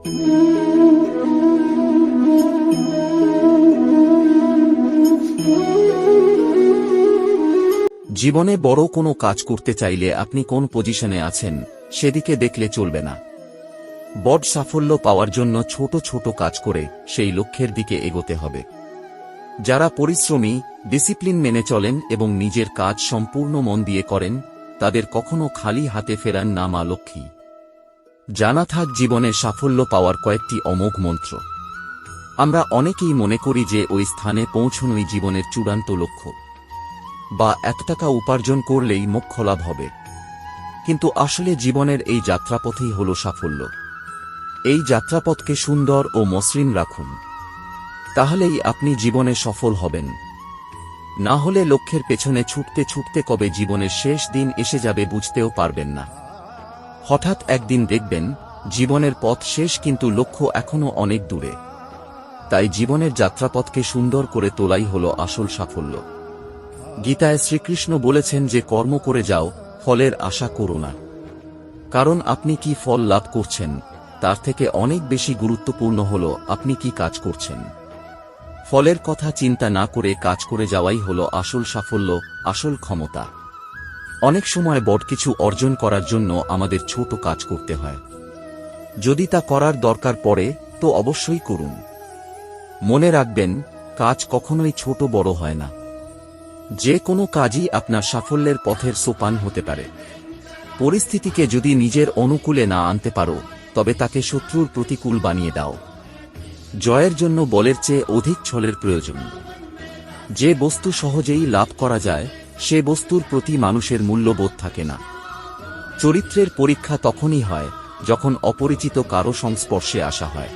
জীবনে বড় কোনো কাজ করতে চাইলে আপনি কোন পজিশনে আছেন সেদিকে দেখলে চলবে না। বড় সাফল্য পাওয়ার জন্য ছোট ছোট কাজ করে সেই লক্ষ্যের দিকে এগোতে হবে। যারা পরিশ্রমী, ডিসিপ্লিন মেনে চলেন এবং নিজের কাজ সম্পূর্ণ মন দিয়ে করেন, তাদের কখনো খালি হাতে ফেরান না মা লক্ষ্মী। জানা থাক জীবনে সাফল্য পাওয়ার কয়েকটি অমোঘ মন্ত্র। আমরা অনেকেই মনে করি যে ওই স্থানে পৌঁছানোই জীবনের চূড়ান্ত লক্ষ্য, বা 1 টাকা উপার্জন করলেই মোক্ষ লাভ হবে। কিন্তু আসলে জীবনের এই যাত্রাপথেই হল সাফল্য। এই যাত্রাপথকে সুন্দর ও মসৃণ রাখুন, তাহলেই আপনি জীবনে সফল হবেন। না হলে লক্ষ্যের পেছনে ছুটতে ছুটতে কবে জীবনের শেষ দিন এসে যাবে বুঝতেও পারবেন না। হঠাৎ একদিন দেখবেন জীবনের পথ শেষ, কিন্তু লক্ষ্য এখনো অনেক দূরে। তাই জীবনের যাত্রাপথকে সুন্দর করে তোলাই হল আসল সাফল্য। গীতায় শ্রীকৃষ্ণ বলেছেন যে কর্ম করে যাও, ফলের আশা করো না। কারণ আপনি কি ফল লাভ করছেন তার থেকে অনেক বেশি গুরুত্বপূর্ণ হল আপনি কি কাজ করছেন। ফলের কথা চিন্তা না করে কাজ করে যাওয়াই হল আসল সাফল্য, আসল ক্ষমতা। অনেক সময় বড় কিছু অর্জন করার জন্য আমাদের ছোট কাজ করতে হয়। যদি তা করার দরকার পড়ে তো অবশ্যই করুন। মনে রাখবেন, কাজ কখনোই ছোট বড় হয় না। যে কোনো কাজই আপনার সাফল্যের পথের সোপান হতে পারে। পরিস্থিতিকে যদি নিজের অনুকূলে না আনতে পারো, তবে তাকে শত্রুর প্রতিকূল বানিয়ে দাও। জয়ের জন্য বলের চেয়ে অধিক ছলের প্রয়োজন। যে বস্তু সহজেই লাভ করা যায়, সে বস্তুর প্রতি মানুষের মূল্যবোধ থাকে না। চরিত্রের পরীক্ষা তখনই হয় যখন অপরিচিত কারো সংস্পর্শে আসা হয়।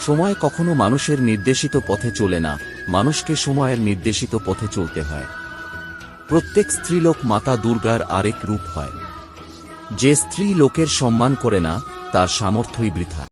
সময় কখনো মানুষের নির্দেশিত পথে চলে না, মানুষকে সময়ের নির্দেশিত পথে চলতে হয়। প্রত্যেক স্ত্রীলোক মাতা দুর্গার আরেক রূপ হয়। যে স্ত্রী লোকের সম্মান করে না, তার সামর্থ্যই বৃথা।